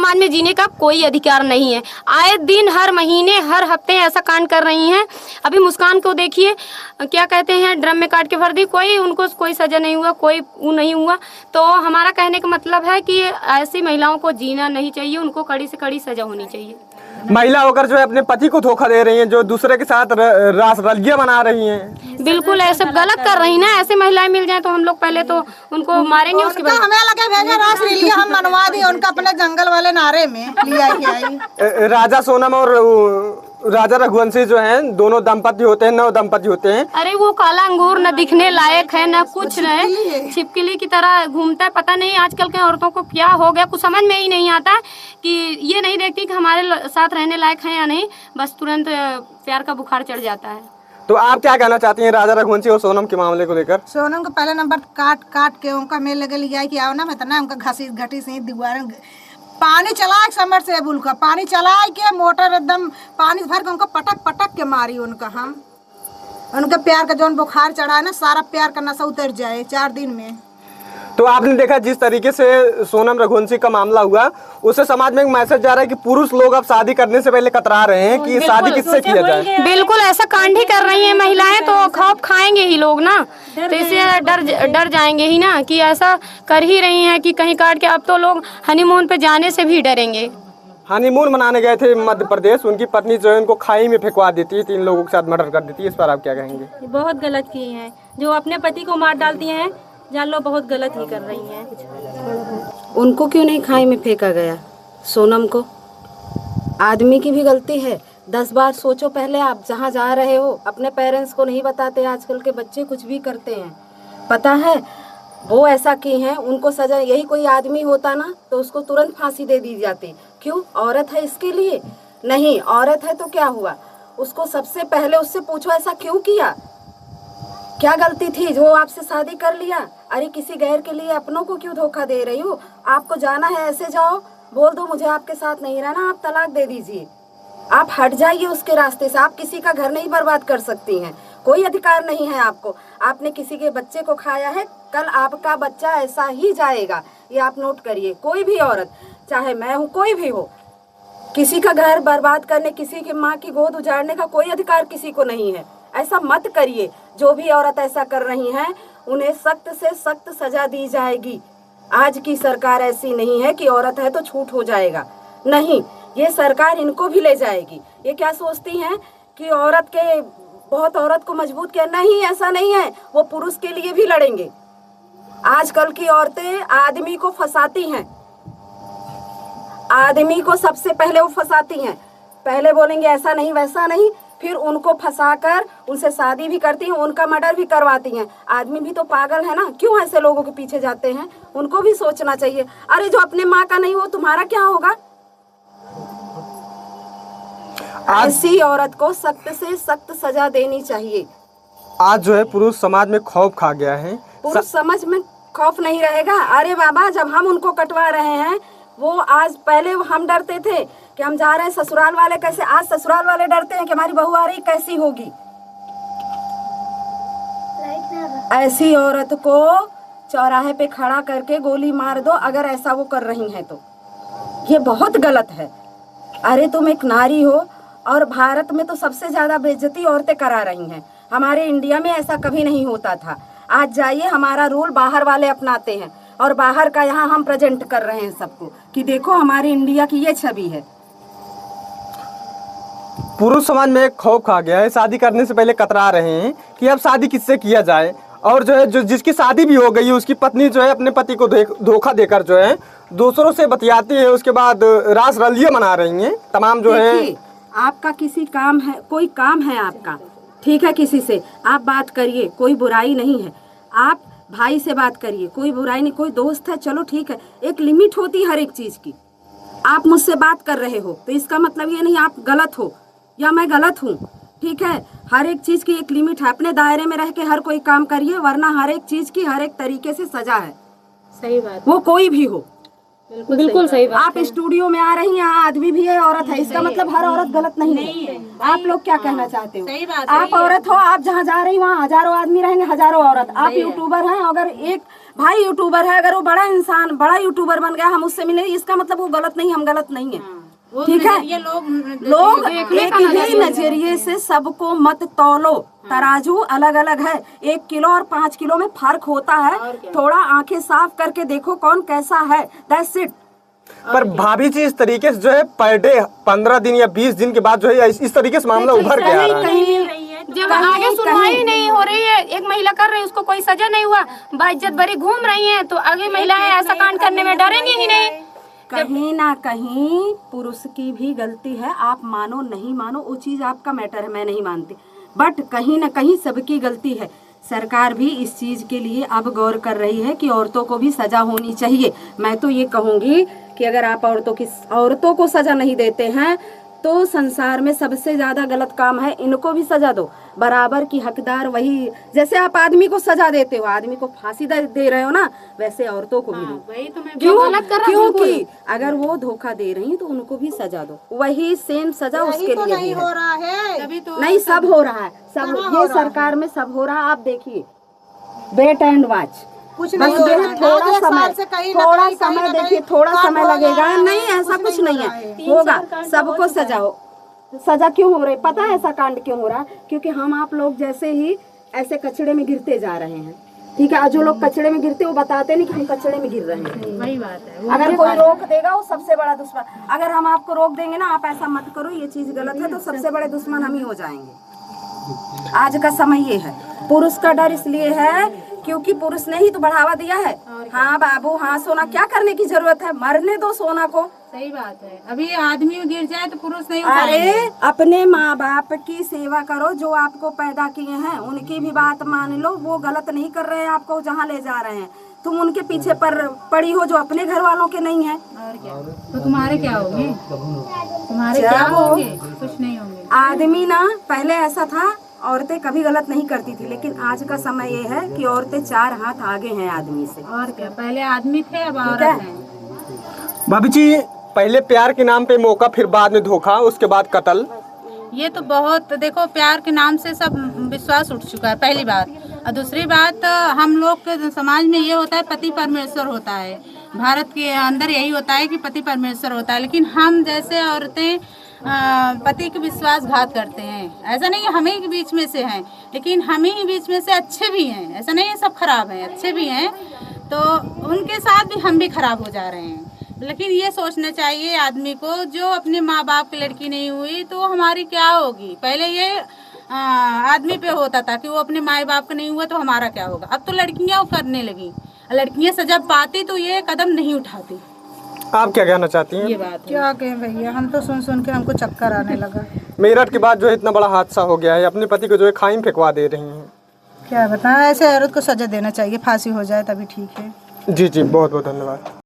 समाज में जीने का कोई अधिकार नहीं है। आए दिन, हर महीने, हर हफ्ते ऐसा कांड कर रही हैं। अभी मुस्कान को देखिए, क्या कहते हैं, ड्रम में काट के भर दी, उनको कोई सजा नहीं हुआ, कोई वो नहीं हुआ। तो हमारा कहने का मतलब है कि ऐसी महिलाओं को जीना नहीं चाहिए, उनको कड़ी से कड़ी सजा होनी चाहिए। महिला होकर जो है अपने पति को धोखा दे रही हैं, जो दूसरे के साथ रास रलियां बना रही हैं, बिल्कुल ऐसे गलत कर रही ना। ऐसे महिलाएं मिल जाएं तो हम लोग पहले तो उनको मारेंगे, उसके बाद हमें लगे भेजा रास रलिया हम मनवा दी उनका अपने जंगल वाले नारे में लिया के आई। राजा सोनम और राजा रघुवंशी जो हैं, दोनों दंपति होते हैं, नव दंपति होते हैं। अरे वो काला अंगूर न दिखने लायक है, न कुछ है, छिपकली की तरह घूमता है। पता नहीं आजकल के औरतों को क्या हो गया, कुछ समझ में ही नहीं आता कि ये नहीं देखती कि हमारे साथ रहने लायक है या नहीं, बस तुरंत प्यार का बुखार चढ़ जाता है। तो आप क्या कहना चाहती हैं राजा रघुवंशी और सोनम के मामले को लेकर? सोनम को पहले नंबर काट के उनका मेल लगे लिया कि आओ ना, मैं ना उनका घटी से दीवार पानी चला समर से का पानी चला के मोटर एकदम पानी भर के उनको पटक के मारी। उनका प्यार का जो बुखार चढ़ा है ना, सारा प्यार का नशा उतर जाए 4 दिन में। तो आपने देखा जिस तरीके से सोनम रघुवंशी का मामला हुआ, उससे समाज में एक मैसेज जा रहा है कि पुरुष लोग अब शादी करने से पहले कतरा रहे हैं कि शादी किससे किया जाए। बिल्कुल ऐसा कांड ही कर रही हैं महिलाएं, तो खौफ खाएंगे ही लोग ना, तो इससे डर जाएंगे ही ना कि ऐसा कर ही रही हैं कि कहीं काट के। अब तो लोग हनीमून पे जाने से भी डरेंगे। हनीमून मनाने गए थे मध्य प्रदेश, उनकी पत्नी जो है उनको खाई में फेंकवा देती है, 3 लोगों के साथ मर्डर कर देती है। इस पर आप क्या कहेंगे? बहुत गलत किए हैं, जो अपने पति को मार डालती हैं, जान लो बहुत गलत ही कर रही हैं। उनको क्यों नहीं खाई में फेंका गया? सोनम को, आदमी की भी गलती है। 10 बार सोचो पहले, आप जहाँ जा रहे हो। अपने पेरेंट्स को नहीं बताते, आजकल के बच्चे कुछ भी करते हैं। पता है वो ऐसा की हैं, उनको सजा। यही कोई आदमी होता ना तो उसको तुरंत फांसी दे दी जाती। क्यों? औरत है इसके लिए? नहीं, औरत है तो क्या हुआ, उसको सबसे पहले उससे पूछो ऐसा क्यों किया, क्या गलती थी जो आपसे शादी कर लिया। अरे किसी गैर के लिए अपनों को क्यों धोखा दे रही हो? आपको जाना है ऐसे जाओ, बोल दो मुझे आपके साथ नहीं रहना, आप तलाक दे दीजिए, आप हट जाइए उसके रास्ते से। आप किसी का घर नहीं बर्बाद कर सकती हैं, कोई अधिकार नहीं है आपको। आपने किसी के बच्चे को खाया है, कल आपका बच्चा ऐसा ही जाएगा, ये आप नोट करिए। कोई भी औरत, चाहे मैं हूँ, कोई भी हो, किसी का घर बर्बाद करने, किसी की माँ की गोद उजाड़ने का कोई अधिकार किसी को नहीं है। ऐसा मत करिए। जो भी औरत ऐसा कर रही हैं उन्हें सख्त से सख्त सजा दी जाएगी। आज की सरकार ऐसी नहीं है कि औरत है तो छूट हो जाएगा, नहीं, ये सरकार इनको भी ले जाएगी। ये क्या सोचती हैं कि औरत के बहुत औरत को मजबूत किया? नहीं, ऐसा नहीं है, वो पुरुष के लिए भी लड़ेंगे। आजकल की औरतें आदमी को फंसाती हैं, आदमी को सबसे पहले वो फंसाती हैं। पहले बोलेंगे ऐसा नहीं वैसा नहीं, फिर उनको फंसाकर उनसे शादी भी करती हैं, उनका मर्डर भी करवाती हैं। आदमी भी तो पागल है ना, क्यों ऐसे लोगों के पीछे जाते हैं? उनको भी सोचना चाहिए। अरे जो अपने माँ का नहीं हो तुम्हारा क्या होगा? ऐसी औरत को सख्त से सख्त सजा देनी चाहिए। आज जो है पुरुष समाज में खौफ खा गया है। पुरुष समाज में खौफ नहीं रहेगा। अरे बाबा, जब हम उनको कटवा रहे हैं, वो आज पहले हम डरते थे कि हम जा रहे हैं ससुराल वाले कैसे, आज ससुराल वाले डरते हैं कि हमारी बहू आ रही कैसी होगी। ऐसी औरत को चौराहे पे खड़ा करके गोली मार दो अगर ऐसा वो कर रही हैं तो। ये बहुत गलत है। अरे तुम एक नारी हो, और भारत में तो सबसे ज्यादा बेइज्जती औरतें करा रही हैं। हमारे इंडिया में ऐसा कभी नहीं होता था। आज जाइए, हमारा रूल बाहर वाले अपनाते हैं, और बाहर का यहाँ हम प्रेजेंट कर रहे हैं सबको कि देखो हमारे इंडिया की ये छवि है। पुरुष समाज में एक खौफ खा गया है, शादी करने से पहले कतरा रहे हैं कि अब शादी किससे किया जाए। और जो है जिसकी शादी भी हो गई है, उसकी पत्नी जो है अपने पति को धोखा देकर जो है दूसरों से बतियाती है, उसके बाद रास रलियां मना रही हैं तमाम जो है। आपका किसी काम है, कोई काम है आपका, ठीक है, किसी से आप बात करिए, कोई बुराई नहीं है। आप भाई से बात करिए, कोई बुराई नहीं। कोई दोस्त है, चलो ठीक है, एक लिमिट होती है हर एक चीज की। आप मुझसे बात कर रहे हो तो इसका मतलब ये नहीं आप गलत हो या मैं गलत हूँ, ठीक है। हर एक चीज की एक लिमिट है। अपने दायरे में रह के हर कोई काम करिए, वरना हर एक चीज की हर एक तरीके से सजा है। सही बात, वो कोई भी हो। बिल्कुल सही बात। आप स्टूडियो में आ रही हैं, यहाँ आदमी भी है, औरत है, इसका मतलब हर औरत गलत नहीं है। आप लोग क्या कहना चाहते हो? आप औरत हो, आप जहाँ जा रही हो वहाँ हजारों आदमी रहेंगे, हजारों औरत। आप यूट्यूबर हैं, अगर एक भाई यूट्यूबर है, अगर वो बड़ा इंसान बड़ा यूट्यूबर बन गया, हम उससे मिले, इसका मतलब वो गलत नहीं, हम गलत नहीं है। ठीक है, ये लोग एक ही नजरिए से सबको मत तौलो। तराजू अलग अलग है, 1 किलो और 5 किलो में फर्क होता है। थोड़ा आंखें साफ करके देखो कौन कैसा है, दैट्स इट। पर भाभी जी इस तरीके से जो है पर डे 15 दिन या 20 दिन के बाद जो है इस तरीके से मामला उभर के आ रहा है। जब आगे सुनवाई नहीं हो रही है, एक महिला कर रही है, उसको कोई सजा नहीं हुआ, बाइज्जत भरी घूम रही है, तो आगे महिलाएं ऐसा कांड करने में डरेंगी ही नहीं। कहीं ना कहीं पुरुष की भी गलती है, आप मानो नहीं मानो वो चीज आपका मैटर है, मैं नहीं मानती, बट कहीं ना कहीं सबकी गलती है। सरकार भी इस चीज के लिए अब गौर कर रही है कि औरतों को भी सजा होनी चाहिए। मैं तो ये कहूंगी कि अगर आप औरतों को सजा नहीं देते हैं तो संसार में सबसे ज्यादा गलत काम है, इनको भी सजा दो। बराबर की हकदार वही, जैसे आप आदमी को सजा देते हो, आदमी को फांसी दे रहे हो ना, वैसे औरतों को भी दो। वही तो मैं क्योंकि अगर वो धोखा दे रही हैं तो उनको भी सजा दो, वही सेम सजा उसके लिए नहीं हो रहा है, नहीं सब हो रहा है, सब ये सरकार में सब हो रहा है। आप देखिए, वेट एंड वॉच, कुछ नहीं हो रहा है। थोड़ा समय देखिए, थोड़ा समय लगेगा, नहीं ऐसा कुछ नहीं है, होगा, सबको सजा हो। सजा क्यों हो रही, पता है ऐसा कांड क्यों हो रहा है? क्योंकि हम आप लोग जैसे ही ऐसे कचड़े में गिरते जा रहे हैं, ठीक है। जो लोग कचड़े में गिरते वो बताते नहीं कि हम कचड़े में गिर रहे हैं, वही बात है। अगर कोई रोक देगा वो सबसे बड़ा दुश्मन, अगर हम आपको रोक देंगे ना आप ऐसा मत करो, ये चीज गलत है, तो सबसे बड़े दुश्मन हम ही हो जाएंगे। आज का समय ये है। पुरुष का डर इसलिए है क्योंकि पुरुष ने ही तो बढ़ावा दिया है। हाँ बाबू, हाँ सोना, क्या करने की जरूरत है, मरने दो सोना को। सही बात है, अभी आदमी गिर जाए तो पुरुष नहीं अरे अपने माँ बाप की सेवा करो, जो आपको पैदा किए हैं उनकी भी बात मान लो, वो गलत नहीं कर रहे हैं आपको जहाँ ले जा रहे हैं, तुम उनके पीछे पर पड़ी हो जो अपने घर वालों के नहीं है। और क्या, तो तुम्हारे क्या होंगे, तुम्हारे क्या होंगे, कुछ नहीं होंगे। आदमी ना पहले ऐसा था, औरतें कभी गलत नहीं करती थी, लेकिन आज का समय ये है कि औरतें 4 हाथ आगे हैं आदमी से। और क्या, पहले आदमी थे अब औरत हैं। भाभी जी पहले प्यार के नाम पे मौका, फिर बाद में धोखा, उसके बाद कत्ल। ये तो बहुत, देखो प्यार के नाम से सब विश्वास उठ चुका है, पहली बात। और दूसरी बात, हम लोग के समाज में ये होता है पति परमेश्वर होता है, भारत के अंदर यही होता है कि पति परमेश्वर होता है, लेकिन हम जैसे औरतें पति के विश्वासघात करते हैं। ऐसा नहीं है हम ही के बीच में से हैं, लेकिन हम ही बीच में से अच्छे भी हैं, ऐसा नहीं है सब खराब हैं, अच्छे भी हैं, तो उनके साथ भी हम भी खराब हो जा रहे हैं। लेकिन ये सोचना चाहिए आदमी को, जो अपने माँ बाप की लड़की नहीं हुई तो हमारी क्या होगी। पहले ये आदमी पे होता था कि वो अपने माँ बाप का नहीं हुआ तो हमारा क्या होगा। अब तो लड़कियां करने लगी, लड़कियां सजा पाती तो ये कदम नहीं उठाती। आप क्या कहना चाहती हैं? ये बात है। क्या कहें भैया, हम तो सुन सुन के हमको चक्कर आने लगा। मेरठ के बाद जो है इतना बड़ा हादसा हो गया है, अपने पति को जो है खाई में फेंकवा दे रही हैं। क्या बताएं, ऐसे औरत को सजा देना चाहिए, फांसी हो जाए तभी ठीक है। जी जी, बहुत बहुत धन्यवाद।